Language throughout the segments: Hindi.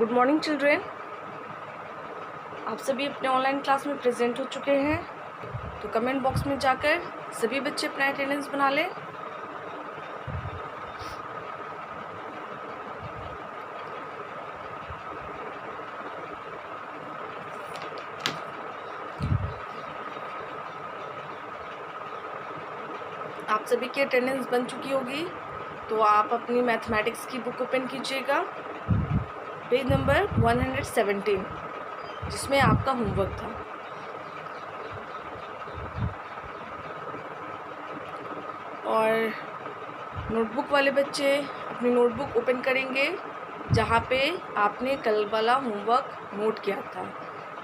Good morning children. आप सभी अपने ऑनलाइन क्लास में प्रेजेंट हो चुके हैं, तो कमेंट बॉक्स में जाकर सभी बच्चे अपना अटेंडेंस बना लें। आप सभी की अटेंडेंस बन चुकी होगी, तो आप अपनी मैथमेटिक्स की बुक ओपन कीजिएगा, पेज नंबर 117, जिसमें आपका होमवर्क था। और नोटबुक वाले बच्चे अपनी नोटबुक ओपन करेंगे जहाँ पे आपने कल वाला होमवर्क नोट किया था।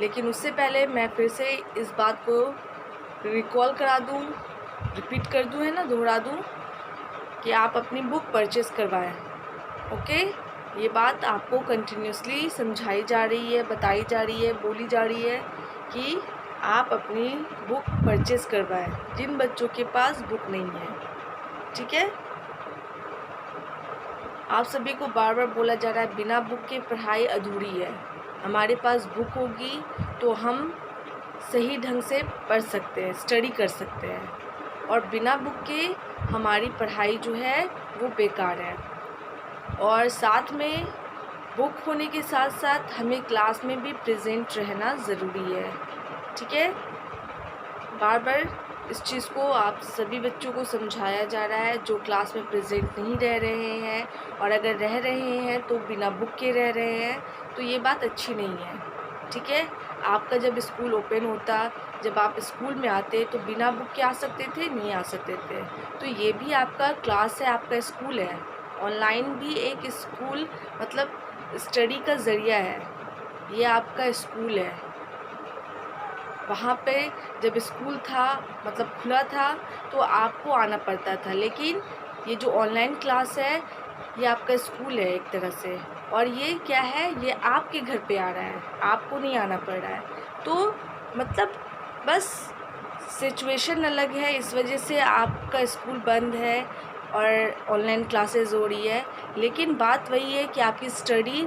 लेकिन उससे पहले मैं फिर से इस बात को रिकॉल करा दूँ, रिपीट कर दूँ, है ना, दोहरा दूँ कि आप अपनी बुक परचेज़ करवाएं। ओके, ये बात आपको कंटिन्यूसली समझाई जा रही है, बताई जा रही है, बोली जा रही है कि आप अपनी बुक परचेज़ करवाएं जिन बच्चों के पास बुक नहीं है। ठीक है, आप सभी को बार बार बोला जा रहा है बिना बुक के पढ़ाई अधूरी है। हमारे पास बुक होगी तो हम सही ढंग से पढ़ सकते हैं, स्टडी कर सकते हैं, और बिना बुक के हमारी पढ़ाई जो है वो बेकार है। और साथ में बुक होने के साथ साथ हमें क्लास में भी प्रेजेंट रहना ज़रूरी है। ठीक है, बार बार इस चीज़ को आप सभी बच्चों को समझाया जा रहा है जो क्लास में प्रेजेंट नहीं रह रहे हैं, और अगर रह रहे हैं तो बिना बुक के रह रहे हैं, तो ये बात अच्छी नहीं है। ठीक है, आपका जब स्कूल ओपन होता, जब आप स्कूल में आते तो बिना बुक के आ सकते थे? नहीं आ सकते थे। तो ये भी आपका क्लास है, आपका स्कूल है। ऑनलाइन भी एक स्कूल मतलब स्टडी का ज़रिया है, ये आपका स्कूल है। वहाँ पे जब स्कूल था मतलब खुला था तो आपको आना पड़ता था, लेकिन ये जो ऑनलाइन क्लास है ये आपका स्कूल है एक तरह से, और ये क्या है, ये आपके घर पे आ रहा है, आपको नहीं आना पड़ रहा है। तो मतलब बस सिचुएशन अलग है, इस वजह से आपका स्कूल बंद है और ऑनलाइन क्लासेस हो रही है। लेकिन बात वही है कि आपकी स्टडी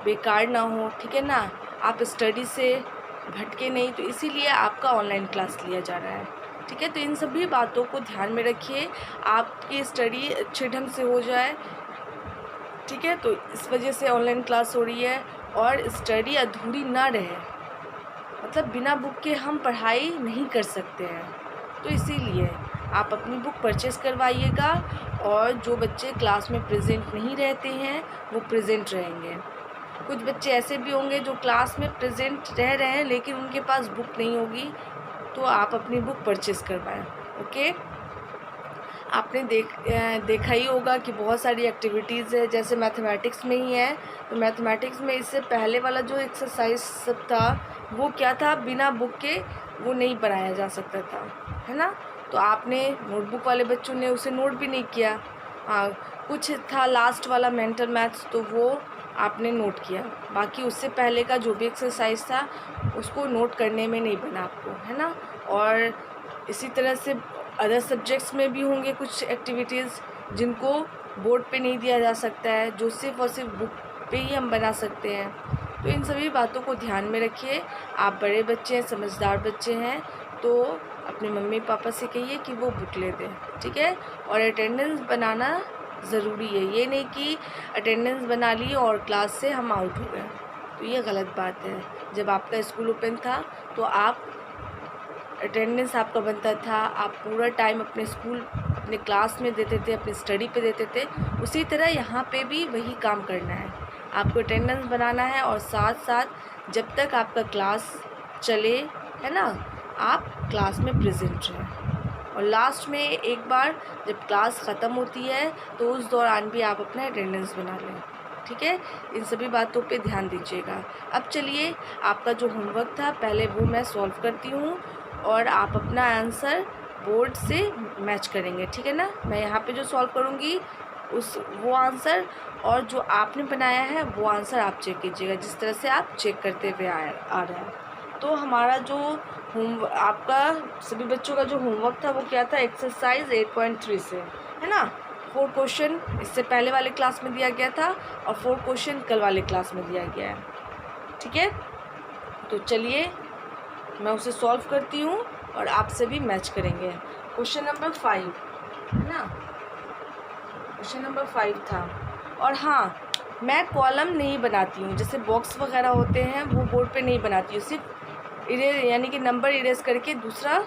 बेकार ना हो, ठीक है ना, आप स्टडी से भटके नहीं, तो इसीलिए आपका ऑनलाइन क्लास लिया जा रहा है। ठीक है, तो इन सभी बातों को ध्यान में रखिए, आपकी स्टडी अच्छे ढंग से हो जाए। ठीक है, तो इस वजह से ऑनलाइन क्लास हो रही है, और स्टडी अधूरी ना रहे, मतलब बिना बुक के हम पढ़ाई नहीं कर सकते हैं। तो इसीलिए आप अपनी बुक परचेज़ करवाइएगा, और जो बच्चे क्लास में प्रेजेंट नहीं रहते हैं वो प्रेजेंट रहेंगे। कुछ बच्चे ऐसे भी होंगे जो क्लास में प्रेजेंट रह रहे हैं लेकिन उनके पास बुक नहीं होगी, तो आप अपनी बुक परचेज़ करवाएं। ओके, आपने देखा ही होगा कि बहुत सारी एक्टिविटीज़ है, जैसे मैथमेटिक्स में ही है। तो मैथमेटिक्स में इससे पहले वाला जो एक्सरसाइज सब था वो क्या था, बिना बुक के वो नहीं बनाया जा सकता था, है ना। तो आपने नोटबुक वाले बच्चों ने उसे नोट भी नहीं किया। हाँ, कुछ था लास्ट वाला मेंटल मैथ्स, तो वो आपने नोट किया, बाकी उससे पहले का जो भी एक्सरसाइज था उसको नोट करने में नहीं बना आपको, है ना। और इसी तरह से अदर सब्जेक्ट्स में भी होंगे कुछ एक्टिविटीज़ जिनको बोर्ड पे नहीं दिया जा सकता है, जो सिर्फ़ और सिर्फ बुक पे ही हम बना सकते हैं। तो इन सभी बातों को ध्यान में रखिए। आप बड़े बच्चे हैं, समझदार बच्चे हैं, तो अपने मम्मी पापा से कहिए कि वो बुक ले दें। ठीक है, और अटेंडेंस बनाना ज़रूरी है। ये नहीं कि अटेंडेंस बना ली और क्लास से हम आउट हो गए, तो ये गलत बात है। जब आपका स्कूल ओपन था तो आप अटेंडेंस आपका बनता था, आप पूरा टाइम अपने स्कूल अपने क्लास में देते थे, अपनी स्टडी पे देते थे। उसी तरह यहाँ पे भी वही काम करना है, आपको अटेंडेंस बनाना है, और साथ साथ जब तक आपका क्लास चले, है ना, आप क्लास में प्रेजेंट रहें। और लास्ट में एक बार जब क्लास ख़त्म होती है तो उस दौरान भी आप अपना अटेंडेंस बना लें। ठीक है, इन सभी बातों पे ध्यान दीजिएगा। अब चलिए, आपका जो होमवर्क था पहले वो मैं सॉल्व करती हूँ, और आप अपना आंसर बोर्ड से मैच करेंगे। ठीक है ना, मैं यहाँ पे जो सॉल्व करूँगी वो आंसर, और जो आपने बनाया है वो आंसर आप चेक कीजिएगा, जिस तरह से आप चेक करते हुए आ रहे हैं। तो हमारा जो आपका सभी बच्चों का जो होमवर्क था वो क्या था, एक्सरसाइज 8.3 से, है ना, 4 क्वेश्चन इससे पहले वाले क्लास में दिया गया था और 4 क्वेश्चन कल वाले क्लास में दिया गया है। ठीक है, तो चलिए मैं उसे सॉल्व करती हूँ और आपसे भी मैच करेंगे। क्वेश्चन नंबर 5 है ना, क्वेश्चन नंबर 5 था। और हाँ, मैं कॉलम नहीं बनाती हूँ, जैसे बॉक्स वगैरह होते हैं वो बोर्ड पे नहीं बनाती हूँ, सिर्फ यानी कि नंबर इरेज करके दूसरा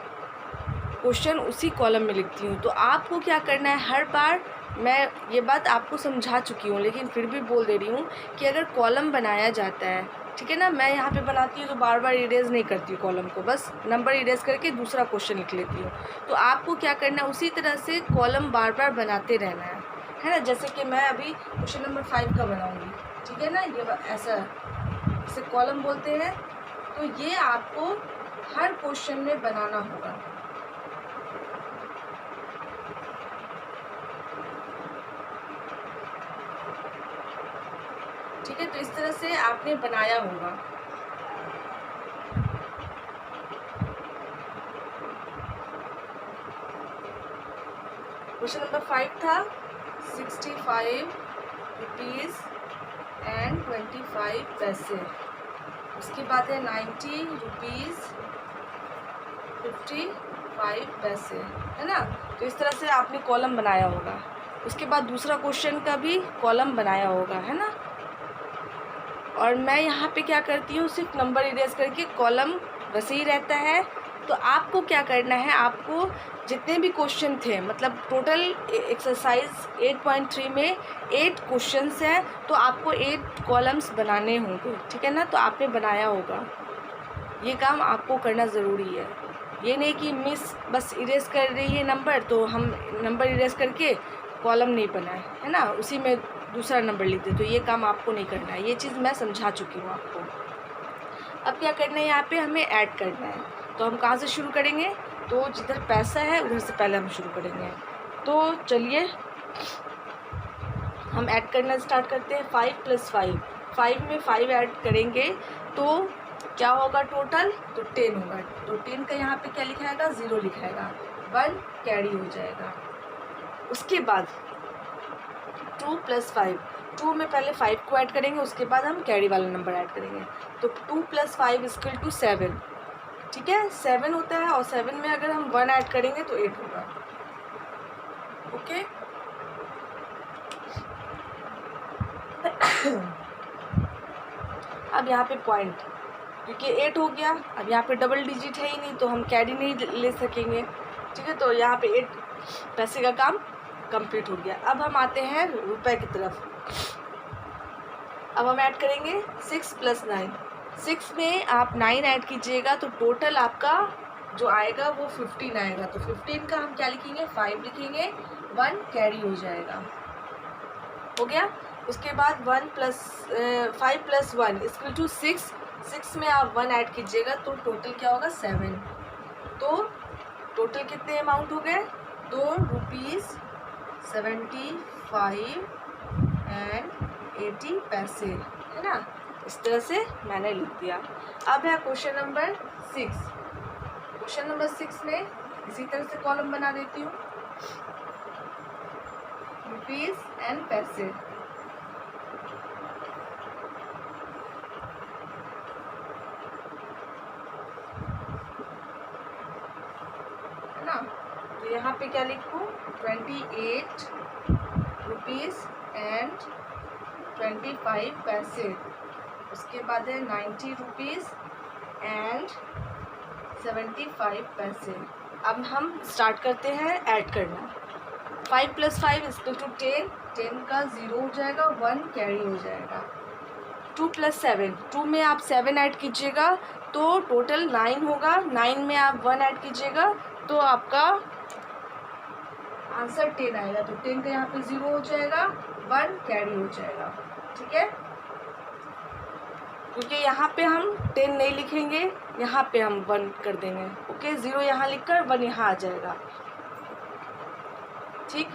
क्वेश्चन उसी कॉलम में लिखती हूँ। तो आपको क्या करना है, हर बार मैं ये बात आपको समझा चुकी हूँ लेकिन फिर भी बोल दे रही हूँ कि अगर कॉलम बनाया जाता है, ठीक है ना, मैं यहाँ पे बनाती हूँ तो बार बार इरेज नहीं करती हूँ कॉलम को, बस नंबर इरेज करके दूसरा क्वेश्चन लिख लेती हूँ। तो आपको क्या करना है, उसी तरह से कॉलम बार बार बनाते रहना है ना। जैसे कि मैं अभी क्वेश्चन नंबर 5 का बनाऊँगी, ठीक है ना, ये ऐसा इसे कॉलम बोलते हैं। तो ये आपको हर क्वेश्चन में बनाना होगा। ठीक है, तो इस तरह से आपने बनाया होगा। क्वेश्चन नंबर 5 था 65 रुपीज़ एंड 25 पैसे। उसके बाद है 90 रुपीज़ 55 पैसे, है ना। तो इस तरह से आपने कॉलम बनाया होगा। उसके बाद दूसरा क्वेश्चन का भी कॉलम बनाया होगा, है ना। और मैं यहाँ पे क्या करती हूँ, सिर्फ नंबर इरेज करके कॉलम वैसे ही रहता है। तो आपको क्या करना है, आपको जितने भी क्वेश्चन थे, मतलब टोटल एक्सरसाइज 8.3 में 8 क्वेश्चंस हैं, तो आपको 8 कॉलम्स बनाने होंगे, ठीक है ना। तो आपने बनाया होगा, ये काम आपको करना ज़रूरी है। ये नहीं कि मिस बस इरेज कर रही है नंबर तो हम नंबर इरेज करके कॉलम नहीं बनाए, है ना, उसी में दूसरा नंबर लिख दे, तो ये काम आपको नहीं करना है। ये चीज़ मैं समझा चुकी हूँ आपको। अब क्या करना है, यहाँ पे हमें ऐड करना है। तो हम कहाँ से शुरू करेंगे, तो जिधर पैसा है उधर से पहले हम शुरू करेंगे। तो चलिए हम ऐड करना स्टार्ट करते हैं। 5 + 5, 5 में 5 ऐड करेंगे तो क्या होगा टोटल, तो 10 होगा। तो 10 का यहाँ पे क्या लिखाएगा, 0 लिखाएगा, 1 कैरी हो जाएगा। उसके बाद 2 + 5, 2 में पहले 5 को ऐड करेंगे, उसके बाद हम कैरी वाला नंबर ऐड करेंगे। तो 2 + 5 = 7, ठीक है, 7 होता है। और 7 में अगर हम 1 ऐड करेंगे तो 8 होगा। ओके, अब यहाँ पे पॉइंट, क्योंकि 8 हो गया, अब यहाँ पे डबल डिजिट है ही नहीं तो हम कैरी नहीं ले सकेंगे, ठीक है। तो यहाँ पे 8 पैसे का काम कंप्लीट हो गया। अब हम आते हैं रुपए की तरफ। अब हम ऐड करेंगे 6 + 9, 6 में आप 9 ऐड कीजिएगा तो टोटल आपका जो आएगा वो 15 आएगा। तो 15 का हम क्या लिखेंगे, 5 लिखेंगे, 1 कैरी हो जाएगा, हो गया। उसके बाद 5 + 1 = 6, 6 में आप 1 ऐड कीजिएगा तो टोटल क्या होगा, 7। तो टोटल कितने अमाउंट हो गए, ₹2.75 एंड 80 पैसे, है ना। इस तरह से मैंने लिख दिया। अब है क्वेश्चन नंबर 6। क्वेश्चन नंबर 6 में इसी तरह से कॉलम बना देती हूँ, रुपीज़ एंड पैसे, है ना। तो यहाँ पे क्या लिखूँ, 28 रुपीज़ एंड 25 पैसे। उसके बाद है 90 रुपीज़ एंड 75 पैसे। अब हम स्टार्ट करते हैं ऐड करना। 5 + 5 = 10, 10 का 0 हो जाएगा, 1 कैरी हो जाएगा। 2 + 7, 2 में आप 7 ऐड कीजिएगा तो टोटल 9 होगा, 9 में आप 1 ऐड कीजिएगा तो आपका आंसर 10 आएगा। तो 10 का यहाँ पे 0 हो जाएगा, 1 कैरी हो जाएगा, ठीक है। क्योंकि यहाँ पे हम 10 नहीं लिखेंगे, यहाँ पे हम 1 कर देंगे, ओके। 0 यहाँ लिखकर 1 यहाँ आ जाएगा, ठीक।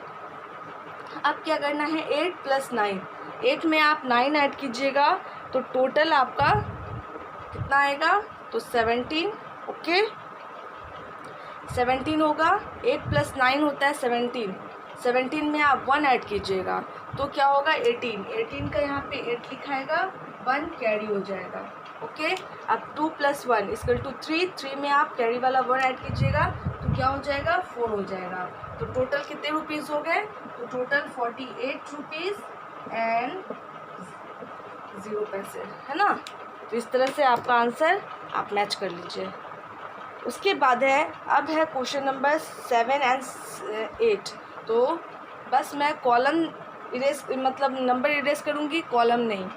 अब क्या करना है, 8 + 9, 8 में आप 9 ऐड कीजिएगा तो टोटल आपका कितना आएगा, तो 17, ओके, 17 होगा। 8 + 9 होता है 17, 17 में आप 1 ऐड कीजिएगा तो क्या होगा 18। 18 का यहाँ पे 8 लिखाएगा, 1 कैरी हो जाएगा। ओके, अब 2 + 1 = 3। 3 में आप कैरी वाला 1 ऐड कीजिएगा तो क्या हो जाएगा 4 हो जाएगा। तो टोटल कितने रुपीज़ हो गए? तो टोटल 48 रुपीज़ एंड 0 पैसे, है ना। तो इस तरह से आपका आंसर आप मैच कर लीजिए। उसके बाद है, अब है क्वेश्चन नंबर 7 एंड 8। तो बस मैं कॉलम इरेज मतलब नंबर इरेज करूँगी, कॉलम नहीं।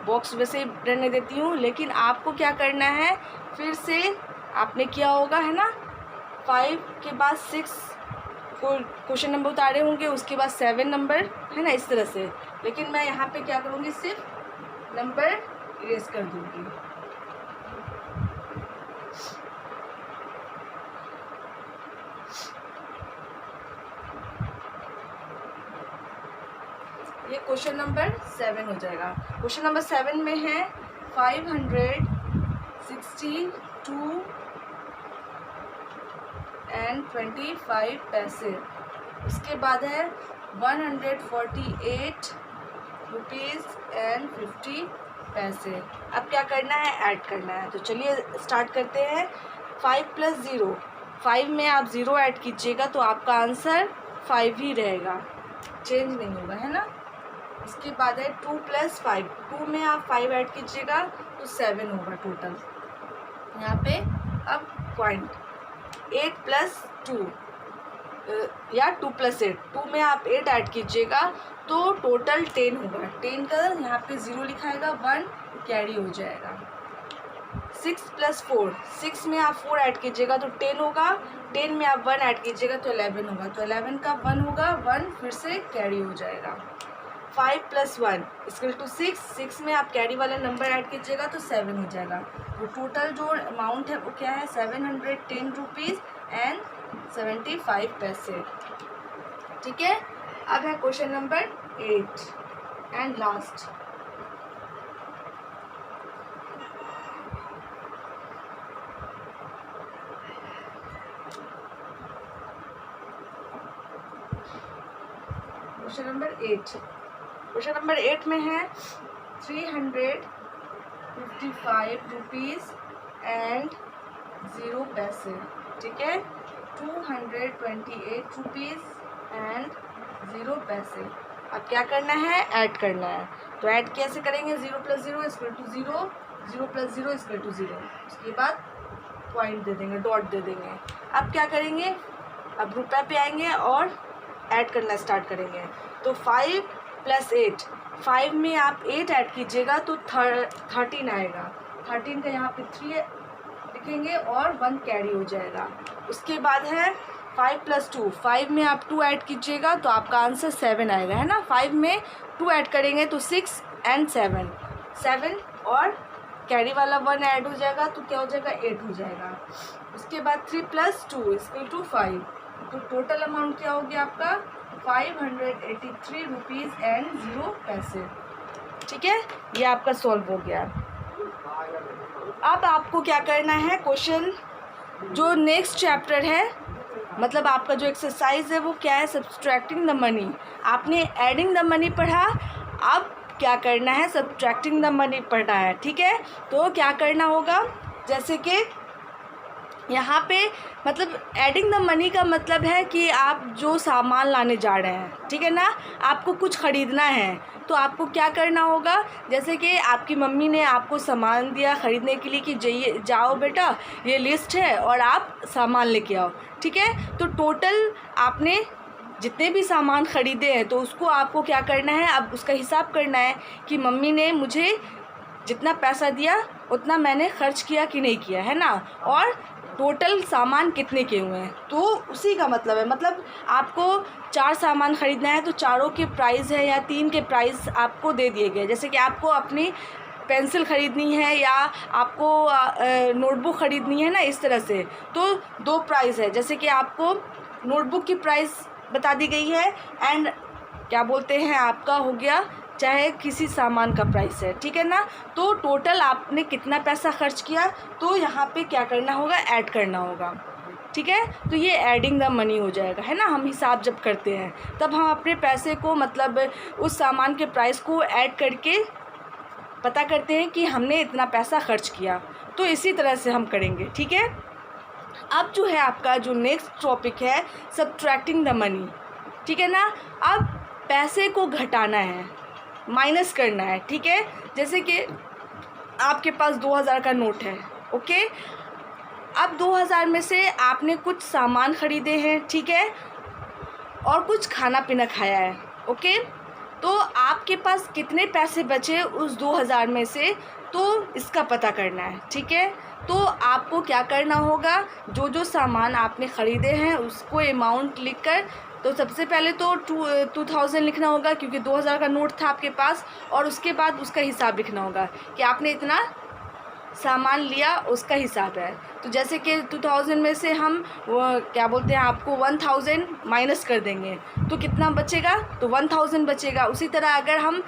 बॉक्स वैसे ही रहने देती हूँ, लेकिन आपको क्या करना है, फिर से आपने किया होगा, है ना। 5 के बाद 6 को क्वेश्चन नंबर उतारे होंगे, उसके बाद 7 नंबर, है ना, इस तरह से। लेकिन मैं यहाँ पे क्या करूँगी, सिर्फ नंबर इरेज कर दूँगी। ये क्वेश्चन नंबर 7 हो जाएगा। क्वेश्चन नंबर 7 में है 562 एंड 25 पैसे। उसके बाद है 148 रुपीज़ एंड 50 पैसे। अब क्या करना है, ऐड करना है। तो चलिए स्टार्ट करते हैं। 5 + 0, 5 में आप 0 ऐड कीजिएगा तो आपका आंसर 5 ही रहेगा, चेंज नहीं होगा, है ना। इसके बाद है 2 + 5, 2 में आप 5 ऐड कीजिएगा तो 7 होगा टोटल। यहाँ पे अब पॉइंट 8 + 2 या 2 + 8, 2 में आप 8 ऐड कीजिएगा तो टोटल 10 होगा। 10 का यहाँ पे 0 लिखाएगा, 1 कैरी हो जाएगा। 6 + 4, 6 में आप 4 ऐड कीजिएगा तो 10 होगा। 10 में आप 1 ऐड कीजिएगा तो 11 होगा। तो 11 का 1 होगा, 1 फिर से कैरी हो जाएगा। 5 + 1 = 6, 6 में आप कैरी वाला नंबर ऐड कीजिएगा तो 7 हो जाएगा। तो टोटल जो अमाउंट है वो क्या है, 710 रुपीज़ एंड 75 पैसे। ठीक है। अब है question number 8 and last. Question number 8, question number 8 में है 355 रुपीज़ एंड 0 पैसे। ठीक है, 228 रुपीज़ एंड 0 पैसे। अब क्या करना है, ऐड करना है। तो ऐड कैसे करेंगे, 0 + 0 = 0, 0 + 0 = 0। उसके बाद पॉइंट दे देंगे, डॉट दे देंगे। अब क्या करेंगे, अब रुपये पे आएंगे और ऐड करना स्टार्ट करेंगे। तो 5 + 8, 5 में आप 8 ऐड कीजिएगा तो 13 आएगा। 13 का यहाँ पे 3 लिखेंगे और 1 कैरी हो जाएगा। उसके बाद है 5 + 2, 5 में आप 2 ऐड कीजिएगा तो आपका आंसर 7 आएगा, है ना। 5 में 2 ऐड करेंगे तो 6 एंड 7, 7 और कैरी वाला 1 ऐड हो जाएगा तो क्या हो जाएगा, 8 हो जाएगा। उसके बाद 3 + 2 = 5। तो टोटल अमाउंट क्या हो गया आपका, 583 रुपीज़ एंड 0 पैसे। ठीक है, ये आपका सॉल्व हो गया। अब आपको क्या करना है, क्वेश्चन जो नेक्स्ट चैप्टर है, मतलब आपका जो एक्सरसाइज है वो क्या है, सब्सट्रैक्टिंग द मनी। आपने एडिंग द मनी पढ़ा, अब क्या करना है, सब्सट्रैक्टिंग द मनी पढ़ना है। ठीक है, तो क्या करना होगा, जैसे कि यहाँ पे मतलब एडिंग द मनी का मतलब है कि आप जो सामान लाने जा रहे हैं, ठीक है ना, आपको कुछ ख़रीदना है तो आपको क्या करना होगा, जैसे कि आपकी मम्मी ने आपको सामान दिया ख़रीदने के लिए कि जाओ बेटा ये लिस्ट है और आप सामान लेके आओ। ठीक है, तो टोटल आपने जितने भी सामान ख़रीदे हैं तो उसको आपको क्या करना है, अब उसका हिसाब करना है कि मम्मी ने मुझे जितना पैसा दिया उतना मैंने ख़र्च किया कि नहीं किया, है ना, और टोटल सामान कितने के हुए हैं। तो उसी का मतलब है, मतलब आपको 4 सामान ख़रीदना है तो चारों के प्राइस है या 3 के प्राइस आपको दे दिए गए। जैसे कि आपको अपनी पेंसिल ख़रीदनी है या आपको नोटबुक ख़रीदनी है ना, इस तरह से। तो 2 प्राइस है, जैसे कि आपको नोटबुक की प्राइस बता दी गई है एंड क्या बोलते हैं आपका हो गया चाहे किसी सामान का प्राइस है। ठीक है ना, तो टोटल आपने कितना पैसा खर्च किया तो यहाँ पे क्या करना होगा, ऐड करना होगा। ठीक है। तो ये एडिंग द मनी हो जाएगा, है ना। हम हिसाब जब करते हैं तब हम अपने पैसे को मतलब उस सामान के प्राइस को ऐड करके पता करते हैं कि हमने इतना पैसा खर्च किया। तो इसी तरह से हम करेंगे, ठीक है। अब जो है आपका जो नेक्स्ट टॉपिक है सब्ट्रैक्टिंग द मनी, ठीक है ना। अब पैसे को घटाना है, माइनस करना है, ठीक है। जैसे कि आपके पास 2000 का नोट है, ओके। अब 2000 में से आपने कुछ सामान ख़रीदे हैं, ठीक है, और कुछ खाना पीना खाया है, ओके। तो आपके पास कितने पैसे बचे उस 2000 में से, तो इसका पता करना है, ठीक है। तो आपको क्या करना होगा, जो जो सामान आपने ख़रीदे हैं उसको अमाउंट लिखकर, तो सबसे पहले तो 2000 लिखना होगा क्योंकि 2000 का नोट था आपके पास, और उसके बाद उसका हिसाब लिखना होगा कि आपने इतना सामान लिया, उसका हिसाब है। तो जैसे कि 2000 में से हम वो क्या बोलते हैं आपको 1000 माइनस कर देंगे तो कितना बचेगा, तो 1000 बचेगा। उसी तरह अगर हम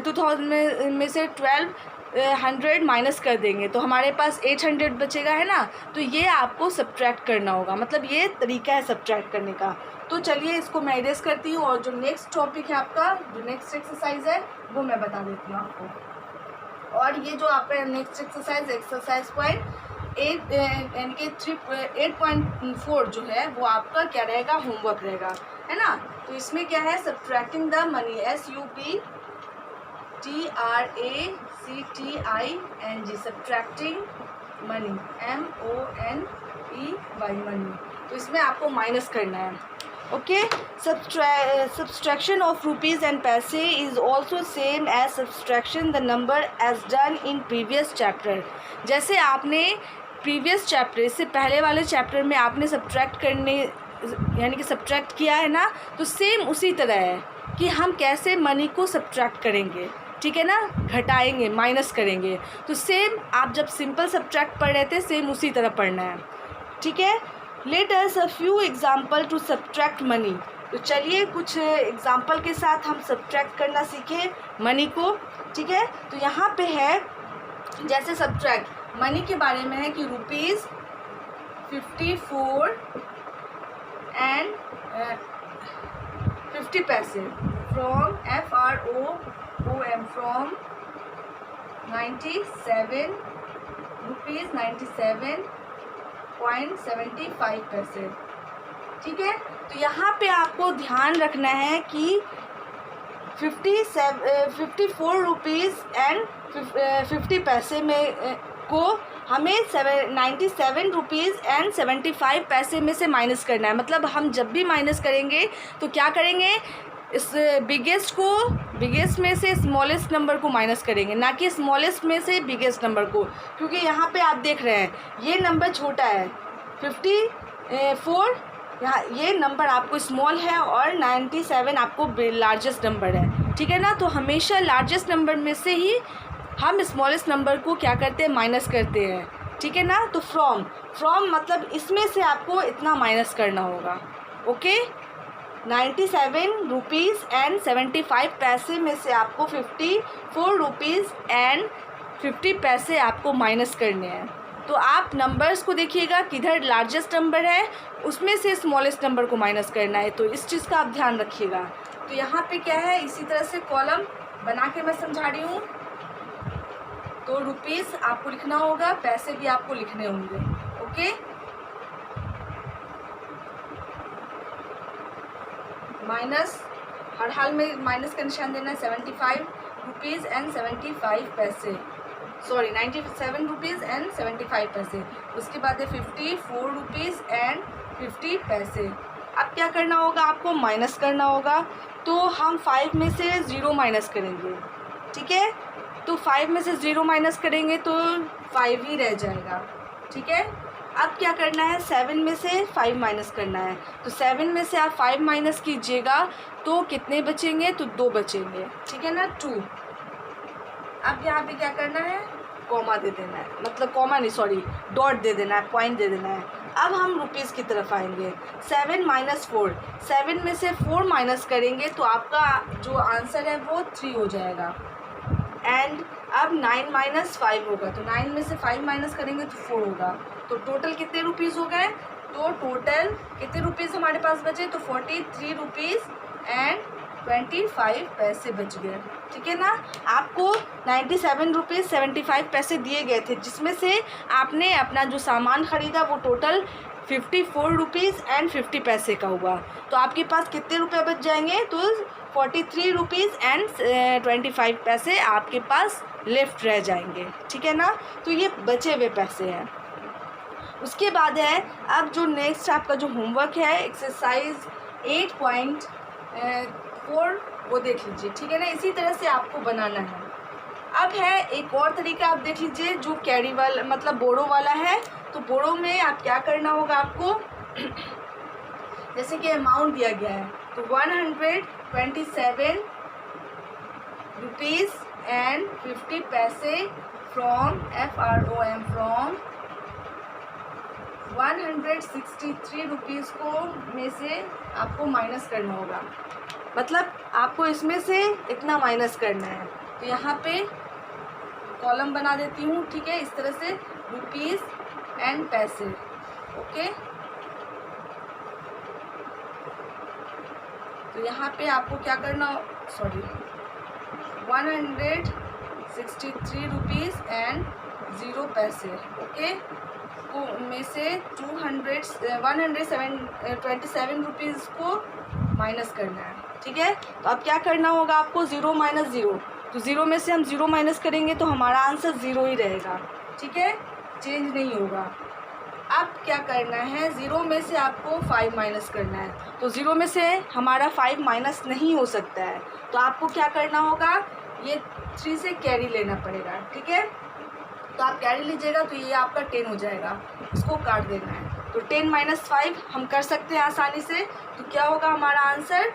2000 में से 1200 माइनस कर देंगे तो हमारे पास 800 बचेगा, है ना। तो ये आपको सब्ट्रैक्ट करना होगा, मतलब ये तरीका है सब्ट्रैक्ट करने का। तो चलिए इसको मैं इरेज करती हूँ और जो नेक्स्ट टॉपिक है आपका, जो नेक्स्ट एक्सरसाइज है वो मैं बता देती हूँ आपको। और ये जो आपका नेक्स्ट एक्सरसाइज पॉइंट 8.4 जो है वो आपका क्या रहेगा, होमवर्क रहेगा, है ना। तो इसमें क्या है, subtracting the money, SUBTRACTING, subtracting money, MONEY, money. तो इसमें आपको माइनस करना है, okay. Subtraction of rupees and पैसे is also same as subtraction the number as done in previous chapter। जैसे आपने प्रीवियस चैप्टर, इससे पहले वाले चैप्टर में आपने सब्ट्रैक्ट करने यानी कि सब्ट्रैक्ट किया है ना, तो सेम उसी तरह है कि हम कैसे मनी को सब्ट्रैक्ट करेंगे, ठीक है ना, घटाएंगे, माइनस करेंगे। तो सेम आप जब सिंपल सब्ट्रैक्ट पढ़ रहे थे सेम उसी तरह पढ़ना है, ठीक है। Let us a few example to subtract money. तो चलिए कुछ एग्जाम्पल के साथ हम सब्ट्रैक्ट करना सीखें मनी को, ठीक है। तो यहाँ पे है जैसे सब्ट्रैक्ट मनी के बारे में है कि ₹54 and 50 पैसे फ्रॉम FROM फ्रॉम 97 रुपीज़ 97.75 पैसे, ठीक है। तो यहाँ पे आपको ध्यान रखना है कि 54 रुपीज़ एंड 50 पैसे में को हमें 97 रुपीज़ एंड 75 पैसे में से माइनस करना है। मतलब हम जब भी माइनस करेंगे तो क्या करेंगे, इस बिगेस्ट में से स्मॉलेस्ट नंबर को माइनस करेंगे, ना कि स्मॉलेस्ट में से बिगेस्ट नंबर को। क्योंकि यहाँ पे आप देख रहे हैं ये नंबर छोटा है 54, यहाँ ये नंबर आपको स्मॉल है और 97 आपको लार्जेस्ट नंबर है, ठीक है ना। तो हमेशा लार्जेस्ट नंबर में से ही हम स्मॉलेस्ट नंबर को क्या करते हैं, माइनस करते हैं, ठीक है ना। तो फ्रॉम मतलब इसमें से आपको इतना माइनस करना होगा, ओके। 97 रुपीज़ एंड 75 पैसे में से आपको 54 रुपीज़ एंड 50 पैसे आपको माइनस करने हैं। तो आप नंबर्स को देखिएगा, किधर लार्जेस्ट नंबर है उसमें से स्मॉलेस्ट नंबर को माइनस करना है। तो इस चीज़ का आप ध्यान रखिएगा। तो यहाँ पे क्या है, इसी तरह से कॉलम बना के मैं समझा रही हूँ। तो रुपीज़ आपको लिखना होगा, पैसे भी आपको लिखने होंगे, ओके। माइनस, हर हाल में माइनस का निशान देना है। 75 रुपीज़ एंड 75 पैसे, सॉरी 97 रुपीज़ एंड 75 पैसे। उसके बाद है 54 रुपीज़ एंड 50 पैसे। अब क्या करना होगा, आपको माइनस करना होगा। तो हम 5 में से 0 माइनस करेंगे, ठीक है। तो 5 में से 0 माइनस करेंगे तो 5 ही रह जाएगा, ठीक है। अब क्या करना है, 7 में से 5 माइनस करना है। तो 7 में से आप 5 माइनस कीजिएगा तो कितने बचेंगे, तो 2 बचेंगे, ठीक है ना, 2। अब यहाँ पे क्या करना है, कॉमा दे देना है, मतलब कॉमा नहीं, सॉरी डॉट दे देना है, पॉइंट दे देना है। अब हम रुपीज़ की तरफ आएंगे। 7 माइनस 4, 7 में से 4 माइनस करेंगे तो आपका जो आंसर है वो 3 हो जाएगा। एंड अब 9 माइनस 5 होगा, तो 9 में से 5 माइनस करेंगे तो 4 होगा। तो टोटल कितने रुपीज़ हो गए, तो टोटल कितने रुपीज़ हमारे पास बचे, तो 43 रुपीज़ एंड 25 पैसे बच गए। ठीक है ना। आपको 97 रुपीज़ 75 पैसे दिए गए थे, जिसमें से आपने अपना जो सामान ख़रीदा वो टोटल 54 रुपीज़ एंड 50 पैसे का हुआ। तो आपके पास कितने रुपए बच जाएंगे, तो 43 रुपीज़ एंड 25 पैसे आपके पास लेफ्ट रह जाएंगे। ठीक है ना। तो ये बचे हुए पैसे हैं। उसके बाद है अब जो नेक्स्ट आपका जो होमवर्क है एक्सरसाइज 8.4 वो देख लीजिए। ठीक है ना। इसी तरह से आपको बनाना है। अब है एक और तरीका, आप देख लीजिए जो कैरी वाला मतलब बोरो वाला है। तो बोरो में आप क्या करना होगा आपको, जैसे कि अमाउंट दिया गया है तो 127 रुपीज़ एंड 50 पैसे फ्रॉम FROM फ्रॉम 163 रुपीज़ को में से आपको माइनस करना होगा। मतलब आपको इसमें से इतना माइनस करना है। तो यहाँ पे कॉलम बना देती हूँ। ठीक है। इस तरह से रुपीज़ एंड पैसे। ओके। तो यहाँ पे आपको क्या करना, 163 रुपीज़ एंड 0 पैसे। ओके। को में से 127 रुपीज़ को माइनस करना है। ठीक है। तो अब क्या करना होगा आपको, 0 माइनस 0, तो 0 में से हम 0 माइनस करेंगे तो हमारा आंसर 0 ही रहेगा। ठीक है। चेंज नहीं होगा। अब क्या करना है, 0 में से आपको 5 माइनस करना है। तो 0 में से हमारा 5 माइनस नहीं हो सकता है, तो आपको क्या करना होगा, ये 3 से कैरी लेना पड़ेगा। ठीक है। तो आप कैरी लीजिएगा तो ये आपका 10 हो जाएगा, इसको काट देना है। तो 10 माइनस 5 हम कर सकते हैं आसानी से। तो क्या होगा हमारा आंसर,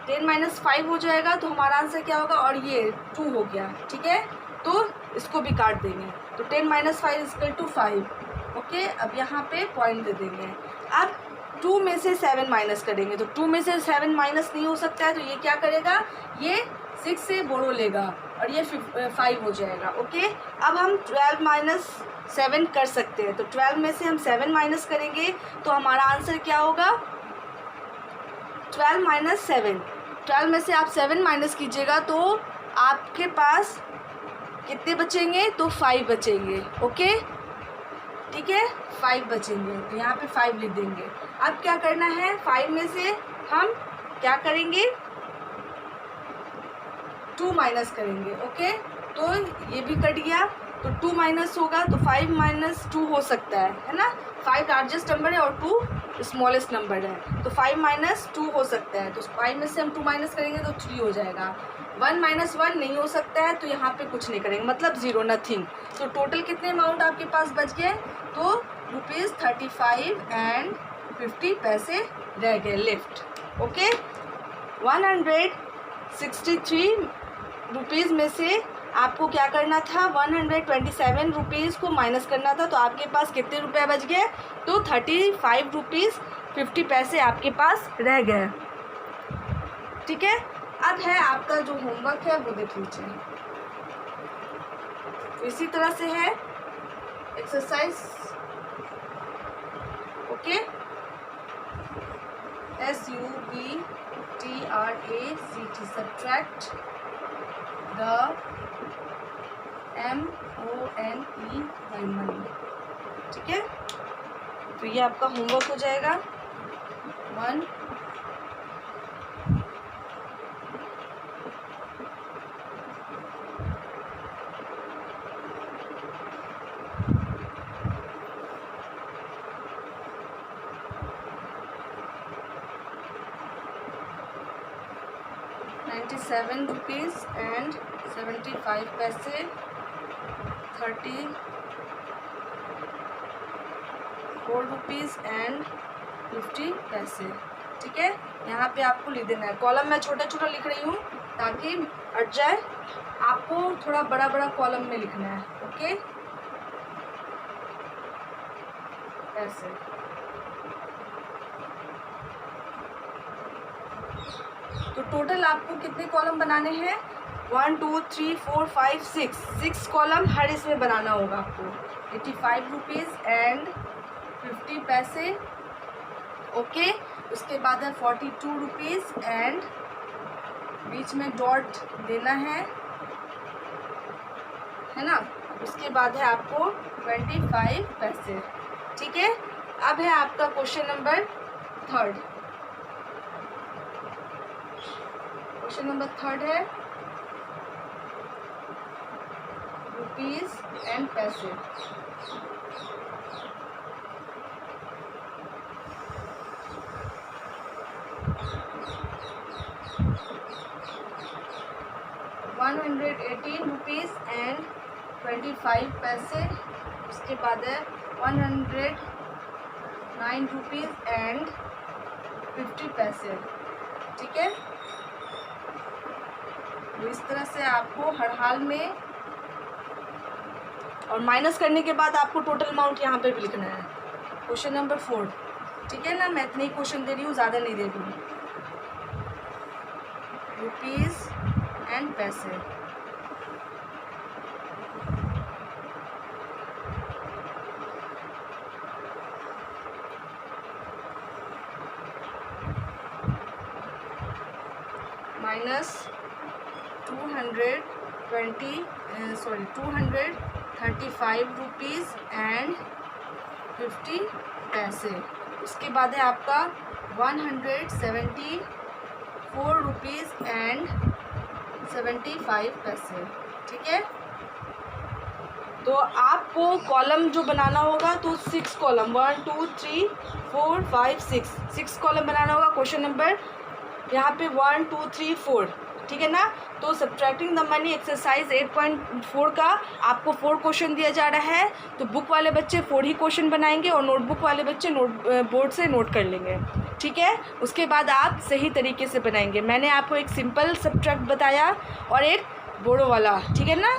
10 माइनस 5 हो जाएगा। तो हमारा आंसर क्या होगा, और ये 2 हो गया। ठीक है। तो इसको भी काट देंगे। तो 10 माइनस 5 इक्वल टू 5। ओके। अब यहाँ पे पॉइंट दे देंगे। अब 2 में से 7 माइनस करेंगे। तो 2 में से 7 माइनस नहीं हो सकता है, तो ये क्या करेगा, ये 6 से बोरो लेगा और ये 5 हो जाएगा। ओके। अब हम 12 माइनस 7 कर सकते हैं। तो 12 में से हम 7 माइनस करेंगे तो हमारा आंसर क्या होगा, 12 माइनस 7। 12 में से आप 7 माइनस कीजिएगा तो आपके पास कितने बचेंगे, तो 5 बचेंगे। ओके। ठीक है। 5 बचेंगे। तो यहाँ पे 5 लिख देंगे। अब क्या करना है, 5 में से हम क्या करेंगे, 2 माइनस करेंगे। ओके। तो ये भी कट गया। तो 2 माइनस होगा तो 5 माइनस 2 हो सकता है ना। 5 लार्जेस्ट नंबर है और 2 स्मॉलेस्ट नंबर है। तो 5 माइनस 2 हो सकता है। तो 5 में से हम 2 माइनस करेंगे तो 3 हो जाएगा। 1 माइनस 1 नहीं हो सकता है, तो यहाँ पे कुछ नहीं करेंगे, मतलब 0, नथिंग। तो टोटल कितने अमाउंट आपके पास बच गए, तो ₹35 एंड 50 पैसे रह गए लेफ्ट। ओके। 163 रुपीज़ में से आपको क्या करना था, 127 रुपीज़ को माइनस करना था। तो आपके पास कितने रुपए बच गए, तो 35 रुपीज़ 50 पैसे आपके पास रह गए। ठीक है। अब है आपका जो होमवर्क है वो देख लीजिए। तो इसी तरह से है exercise. Okay. SUBTRACT subtract the MONE by money. ठीक है। तो ये आपका होमवर्क हो जाएगा। 1 97 रुपीज़ एंड 75 पैसे, 34 रुपीज़ एंड 50 पैसे। ठीक है। यहाँ पे आपको लिख देना है। कॉलम मैं छोटा छोटा लिख रही हूँ ताकि अट जाए, आपको थोड़ा बड़ा बड़ा कॉलम में लिखना है। ओके। ऐसे। तो टोटल आपको कितने कॉलम बनाने हैं, 1 2 3 4 5 6 कॉलम हर इसमें बनाना होगा आपको। 85 रुपीज़ एंड 50 पैसे। ओके, उसके बाद है 42 रुपीज़ एंड बीच में डॉट देना है ना। उसके बाद है आपको 25 पैसे। ठीक है, अब है आपका क्वेश्चन नंबर 3। क्वेश्चन नंबर 3 है रुपीज़ एंड पैसे। ₹118 एंड 25 पैसे। उसके बाद है 109 रुपीज़ एंड 50 पैसे। ठीक है, तो इस तरह से आपको हर हाल में, और माइनस करने के बाद आपको टोटल अमाउंट यहाँ पे भी लिखना है। Question number 4। ठीक है ना, मैं इतने ही क्वेश्चन दे रही हूँ, ज़्यादा नहीं दे रही हूँ। रुपीज़ एंड पैसे। माइनस 235 रुपीज़ एंड 50 पैसे। उसके बाद है आपका 174 रुपीज़ एंड 75 पैसे। ठीक है, तो आपको कॉलम जो बनाना होगा तो 6 कॉलम 1 2 3 4 5 6 कॉलम बनाना होगा। क्वेश्चन नंबर यहाँ पे 1 2 3 4। ठीक है ना, तो सब्ट्रैक्टिंग द मनी एक्सरसाइज 8.4 का आपको 4 क्वेश्चन दिया जा रहा है। तो बुक वाले बच्चे 4 ही क्वेश्चन बनाएंगे और नोटबुक वाले बच्चे बोर्ड से नोट कर लेंगे। ठीक है, उसके बाद आप सही तरीके से बनाएंगे। मैंने आपको एक सिंपल सब्ट्रैक्ट बताया और एक बोर्ड वाला। ठीक है ना,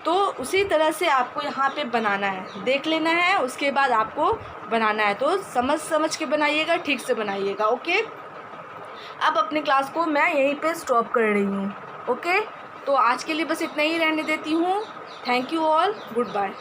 तो उसी तरह से आपको यहाँ पे बनाना है, देख लेना है, उसके बाद आपको बनाना है। तो समझ के बनाइएगा, ठीक से बनाइएगा। ओके, अब अपनी क्लास को मैं यहीं पे स्टॉप कर रही हूँ। ओके, तो आज के लिए बस इतना ही रहने देती हूँ। Thank you all, good bye.